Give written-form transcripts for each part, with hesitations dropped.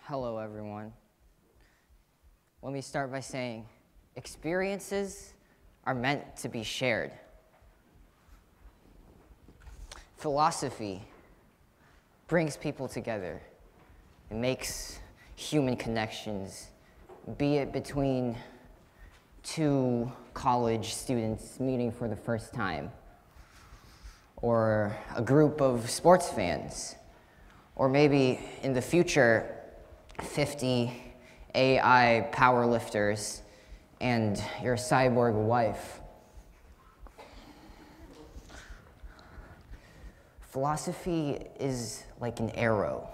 Hello, everyone. Let me start by saying, experiences are meant to be shared. Philosophy brings people together. It makes human connections, be it between two college students meeting for the first time, or a group of sports fans, or maybe in the future, 50 AI powerlifters and your cyborg wife. Philosophy is like an arrow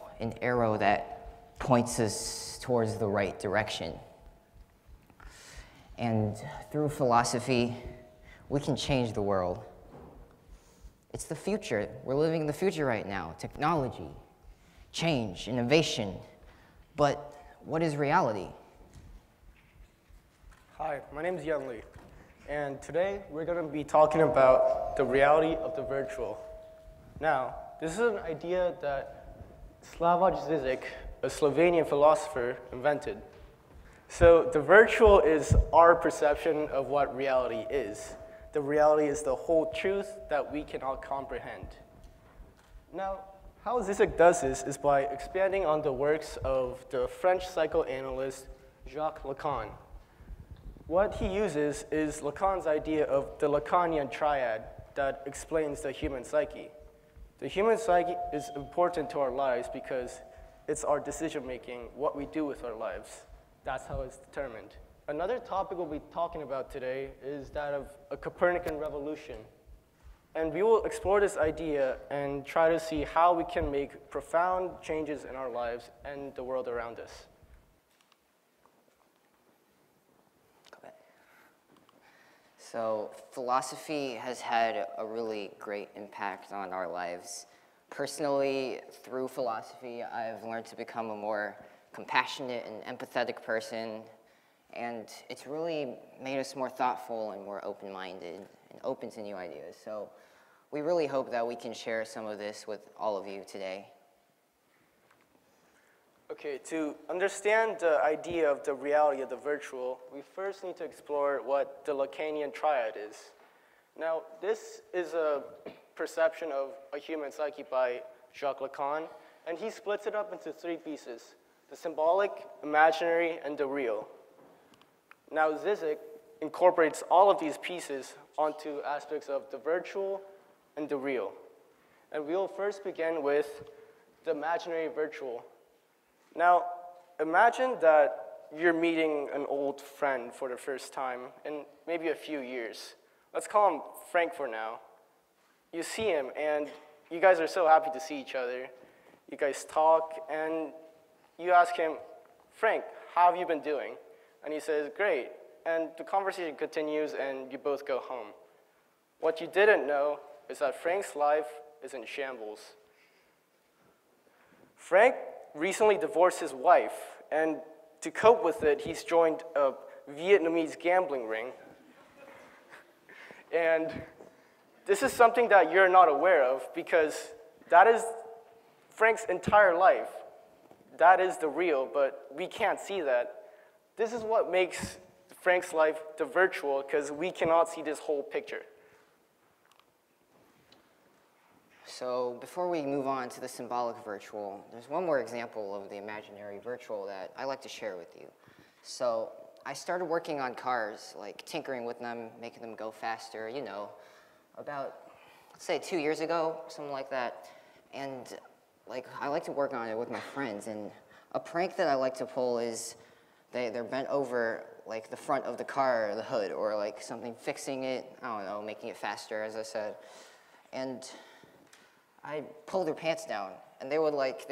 that points us towards the right direction. And through philosophy, we can change the world. It's the future. We're living in the future right now. Technology, change, innovation. But what is reality? Hi, my name is Yan Li, and today we're going to be talking about the reality of the virtual. Now, this is an idea that Slavoj Žižek, a Slovenian philosopher, invented. So the virtual is our perception of what reality is. The reality is the whole truth that we cannot comprehend. Now, how Žižek does this is by expanding on the works of the French psychoanalyst Jacques Lacan. What he uses is Lacan's idea of the Lacanian triad that explains the human psyche. The human psyche is important to our lives because it's our decision-making, what we do with our lives. That's how it's determined. Another topic we'll be talking about today is that of a Copernican revolution. And we will explore this idea and try to see how we can make profound changes in our lives and the world around us. So philosophy has had a really great impact on our lives. Personally, through philosophy, I've learned to become a more compassionate and empathetic person, and it's really made us more thoughtful and more open-minded and open to new ideas. So we really hope that we can share some of this with all of you today. Okay, to understand the idea of the reality of the virtual, we first need to explore what the Lacanian triad is. Now, this is a perception of a human psyche by Jacques Lacan, and he splits it up into three pieces: the symbolic, imaginary, and the real. Now, Žižek incorporates all of these pieces onto aspects of the virtual and the real. And we'll first begin with the imaginary virtual. Now, imagine that you're meeting an old friend for the first time in maybe a few years. Let's call him Frank for now. You see him, and you guys are so happy to see each other. You guys talk, and you ask him, "Frank, how have you been doing?" And he says, "Great." And the conversation continues, and you both go home. What you didn't know is that Frank's life is in shambles. Frank recently divorced his wife, and to cope with it, he's joined a Vietnamese gambling ring. And this is something that you're not aware of because that is Frank's entire life. That is the real, but we can't see that. This is what makes Frank's life the virtual, because we cannot see this whole picture. So before we move on to the symbolic virtual, there's one more example of the imaginary virtual that I like to share with you. So I started working on cars, like tinkering with them, making them go faster, you know, about, let's say 2 years ago, something like that. And I like to work on it with my friends, and a prank that I like to pull is they're bent over like the front of the car or the hood, or like something fixing it, I don't know, making it faster, as I said. And I pull their pants down, and they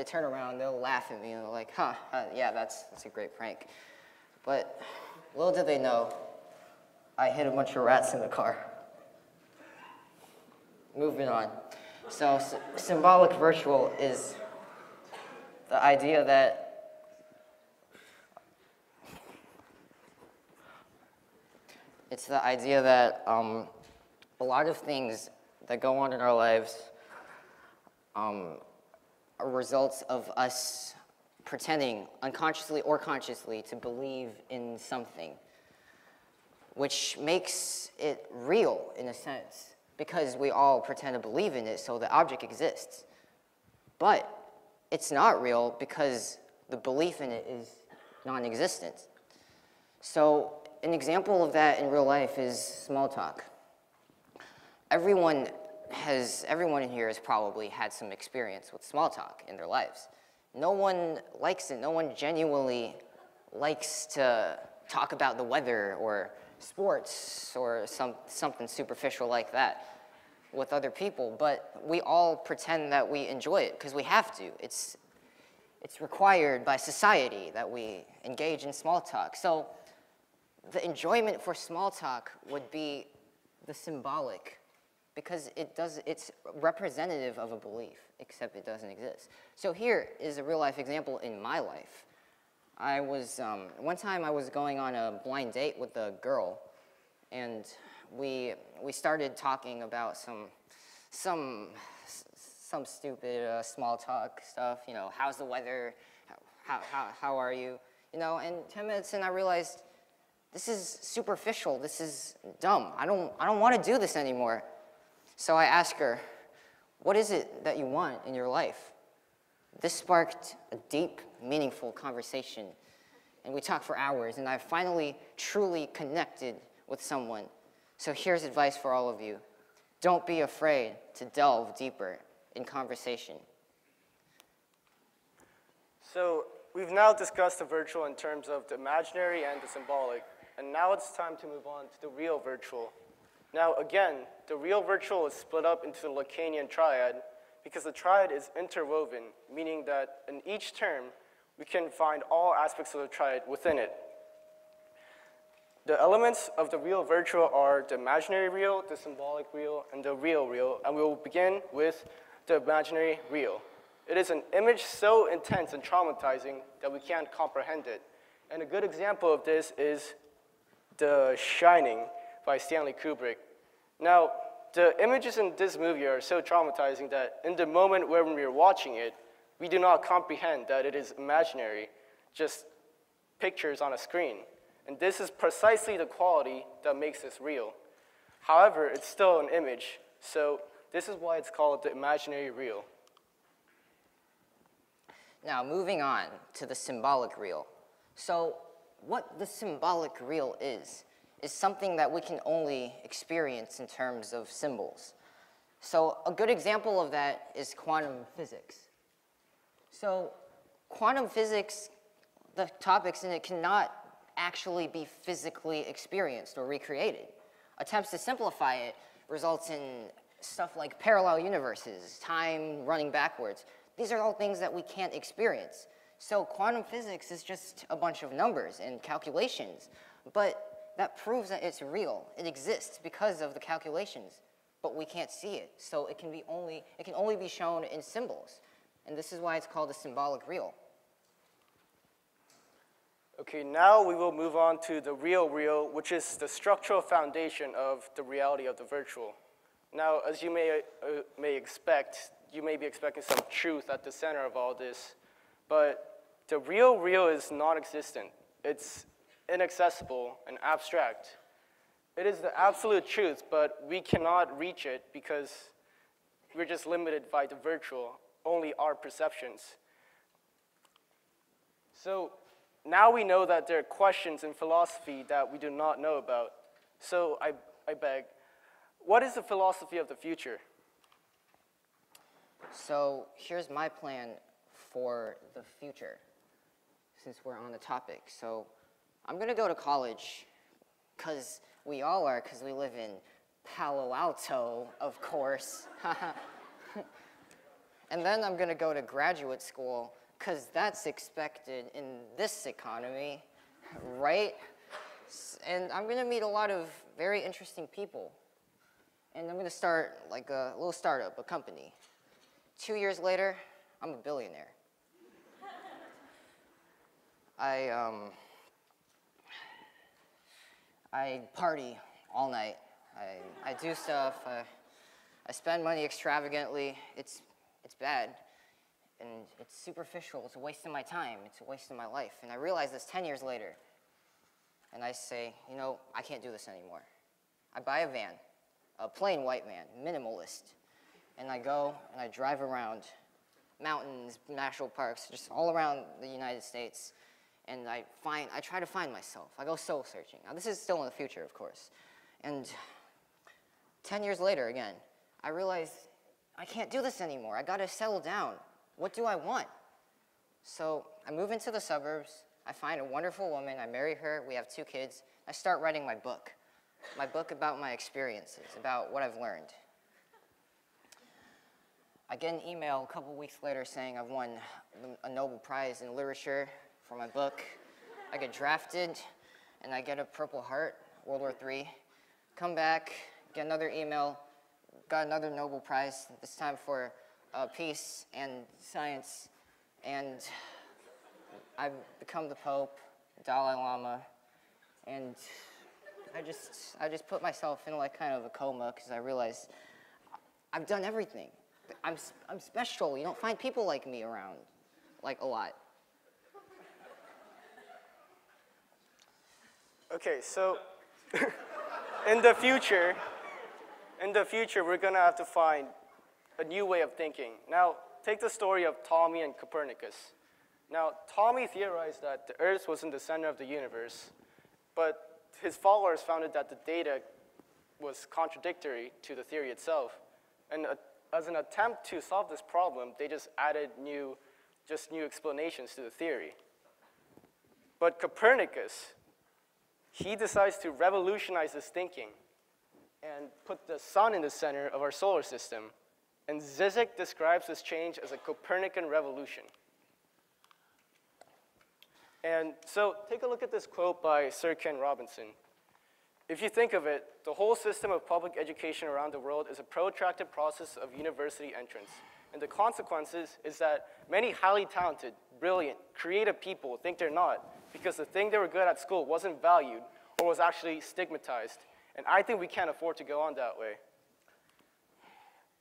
turn around, they'll laugh at me, and they're like, yeah, that's a great prank. But little did they know, I hit a bunch of rats in the car. Moving on. So symbolic virtual is the idea that a lot of things that go on in our lives are results of us pretending unconsciously or consciously to believe in something, which makes it real in a sense, because we all pretend to believe in it, so the object exists. But it's not real because the belief in it is non-existent. So an example of that in real life is small talk. Everyone in here has probably had some experience with small talk in their lives. No one likes it. No one genuinely likes to talk about the weather or sports or something superficial like that with other people, but we all pretend that we enjoy it because we have to. It's required by society that we engage in small talk. So the enjoyment for small talk would be the symbolic, because it's representative of a belief, except it doesn't exist. So here is a real-life example in my life. One time I was going on a blind date with a girl, and we started talking about some stupid small talk stuff, you know, how's the weather, how are you, you know, and 10 minutes in I realized this is superficial, this is dumb, I don't want to do this anymore. So I asked her, what is it that you want in your life? This sparked a deep, meaningful conversation, and we talked for hours, and I finally truly connected with someone. So here's advice for all of you. Don't be afraid to delve deeper in conversation. So we've now discussed the virtual in terms of the imaginary and the symbolic, and now it's time to move on to the real virtual. Now again, the real virtual is split up into the Lacanian triad because the triad is interwoven, meaning that in each term, we can find all aspects of the triad within it. The elements of the real virtual are the imaginary real, the symbolic real, and the real real, and we will begin with the imaginary real. It is an image so intense and traumatizing that we can't comprehend it. And a good example of this is The Shining by Stanley Kubrick. Now, the images in this movie are so traumatizing that in the moment when we're watching it, we do not comprehend that it is imaginary, just pictures on a screen. And this is precisely the quality that makes this real. However, it's still an image, so this is why it's called the imaginary real. Now, moving on to the symbolic real. So what the symbolic real is something that we can only experience in terms of symbols. So a good example of that is quantum physics. So quantum physics, the topics in it cannot actually be physically experienced or recreated. Attempts to simplify it results in stuff like parallel universes, time running backwards. These are all things that we can't experience. So quantum physics is just a bunch of numbers and calculations, but that proves that it's real. It exists because of the calculations, but we can't see it. So it can only be shown in symbols, and this is why it's called the symbolic real. Okay, now we will move on to the real real, which is the structural foundation of the reality of the virtual. Now, as you may expect, you may be expecting some truth at the center of all this, but the real real is non-existent. It's inaccessible and abstract. It is the absolute truth, but we cannot reach it because we're just limited by the virtual, only our perceptions. So now we know that there are questions in philosophy that we do not know about. So I beg, what is the philosophy of the future? So here's my plan for the future, since we're on the topic. So I'm going to go to college, because we all are, because we live in Palo Alto, of course. And then I'm going to go to graduate school, because that's expected in this economy, right? And I'm going to meet a lot of very interesting people. And I'm going to start like a little startup, a company. 2 years later, I'm a billionaire. I party all night. I do stuff. I spend money extravagantly. It's bad. and it's superficial, it's a waste of my time, it's a waste of my life. And I realize this 10 years later, and I say, you know, I can't do this anymore. I buy a van, a plain white van, minimalist, and I go and I drive around mountains, national parks, just all around the United States, and I try to find myself. I go soul searching. Now, this is still in the future, of course. And 10 years later, again, I realized I can't do this anymore. I gotta settle down. What do I want? So I move into the suburbs. I find a wonderful woman. I marry her. We have 2 kids. I start writing my book about my experiences, about what I've learned. I get an email a couple weeks later saying I've won a Nobel Prize in literature for my book. I get drafted, and I get a Purple Heart, World War III. Come back, get another email, got another Nobel Prize, this time for peace and science, and I've become the Pope, Dalai Lama, and I just put myself in like kind of a coma because I realized I've done everything. I'm special. You don't find people like me around, like a lot. Okay, so in the future, we're gonna have to find a new way of thinking. Now, take the story of Ptolemy and Copernicus. Now, Ptolemy theorized that the Earth was in the center of the universe, but his followers found that the data was contradictory to the theory itself. And as an attempt to solve this problem, they just added new explanations to the theory. But Copernicus, he decides to revolutionize this thinking and put the sun in the center of our solar system. And Zizek describes this change as a Copernican revolution. And so take a look at this quote by Sir Ken Robinson. If you think of it, the whole system of public education around the world is a protracted process of university entrance. And the consequences is that many highly talented, brilliant, creative people think they're not because the thing they were good at school wasn't valued or was actually stigmatized. And I think we can't afford to go on that way.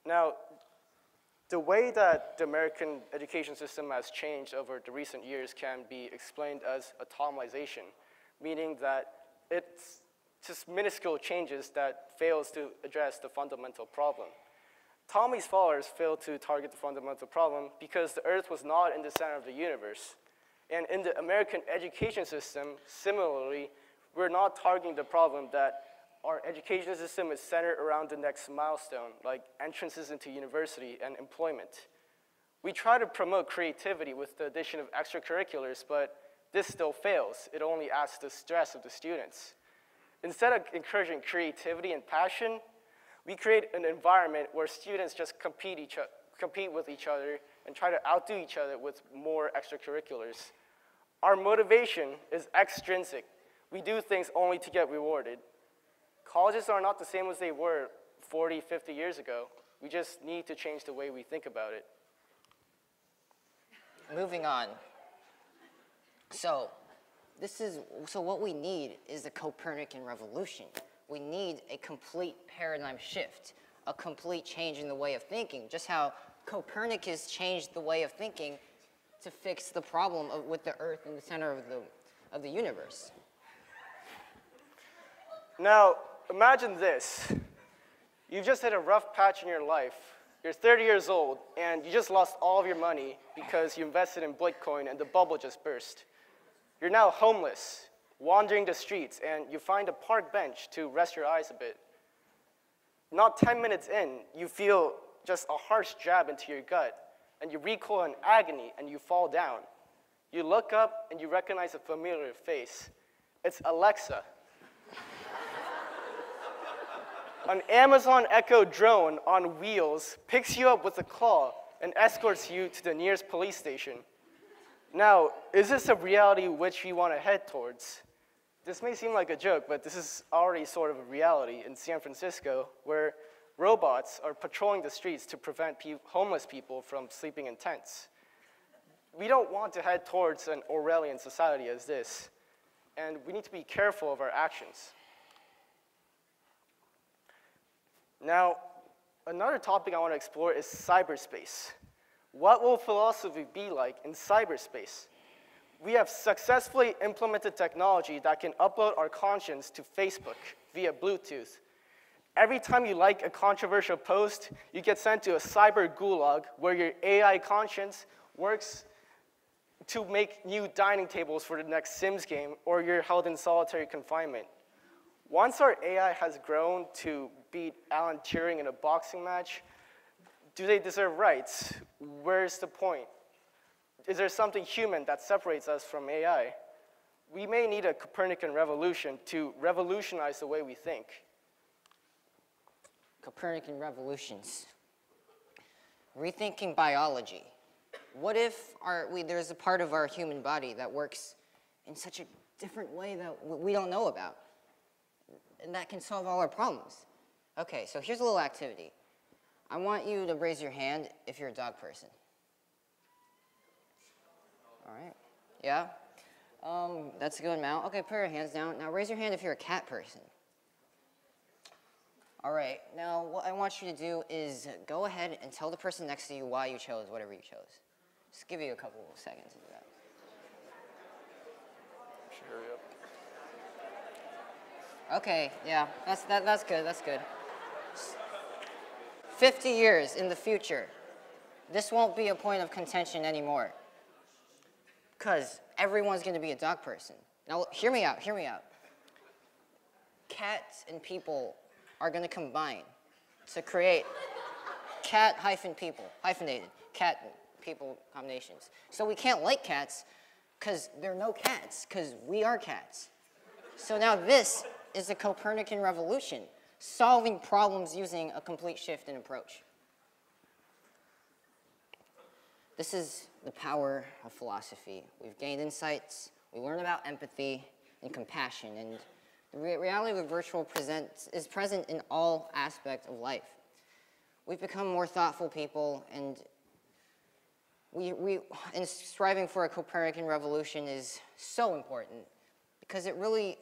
Now, the way that the American education system has changed over the recent years can be explained as atomization, meaning that it's just minuscule changes that fails to address the fundamental problem. Ptolemy's followers failed to target the fundamental problem because the Earth was not in the center of the universe. And in the American education system, similarly, we're not targeting the problem that our education system is centered around the next milestone, like entrances into university and employment. We try to promote creativity with the addition of extracurriculars, but this still fails. It only adds to the stress of the students. Instead of encouraging creativity and passion, we create an environment where students just compete with each other and try to outdo each other with more extracurriculars. Our motivation is extrinsic. We do things only to get rewarded. Colleges are not the same as they were 40, 50 years ago. We just need to change the way we think about it. Moving on. So what we need is a Copernican revolution. We need a complete paradigm shift, a complete change in the way of thinking, just how Copernicus changed the way of thinking to fix the problem with the Earth in the center of the universe. Now, imagine this. You've just hit a rough patch in your life. You're 30 years old, and you just lost all of your money because you invested in Bitcoin and the bubble just burst. You're now homeless, wandering the streets, and you find a park bench to rest your eyes a bit. Not 10 minutes in, you feel just a harsh jab into your gut, and you recoil in agony, and you fall down. You look up, and you recognize a familiar face. It's Alexa. An Amazon Echo drone on wheels picks you up with a claw and escorts you to the nearest police station. Now, is this a reality which we want to head towards? This may seem like a joke, but this is already sort of a reality in San Francisco, where robots are patrolling the streets to prevent homeless people from sleeping in tents. We don't want to head towards an Orwellian society as this, and we need to be careful of our actions. Now, another topic I want to explore is cyberspace. What will philosophy be like in cyberspace? We have successfully implemented technology that can upload our conscience to Facebook via Bluetooth. Every time you like a controversial post, you get sent to a cyber gulag where your AI conscience works to make new dining tables for the next Sims game, or you're held in solitary confinement. Once our AI has grown to beat Alan Turing in a boxing match, do they deserve rights? Where's the point? Is there something human that separates us from AI? We may need a Copernican revolution to revolutionize the way we think. Copernican revolutions. Rethinking biology. What if there's a part of our human body that works in such a different way that we don't know about? And that can solve all our problems. Okay, so here's a little activity. I want you to raise your hand if you're a dog person. All right, yeah? That's a good amount. Okay, put your hands down. Now raise your hand if you're a cat person. All right, now what I want you to do is go ahead and tell the person next to you why you chose whatever you chose. Just give you a couple of seconds to do that. Hurry up. Okay, yeah, that's good, that's good. 50 years in the future, this won't be a point of contention anymore, because everyone's going to be a dog person. Now, hear me out, hear me out. Cats and people are going to combine to create cat-people, hyphenated, cat-people combinations. So we can't like cats because there are no cats, because we are cats. So now this is a Copernican revolution, solving problems using a complete shift in approach. This is the power of philosophy. We've gained insights, we learn about empathy and compassion, and the reality of virtual is present in all aspects of life. We've become more thoughtful people, and and striving for a Copernican revolution is so important because it really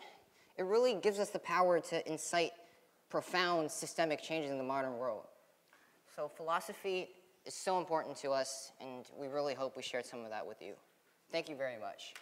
gives us the power to incite profound systemic changes in the modern world. So philosophy is so important to us, and we really hope we shared some of that with you. Thank you very much.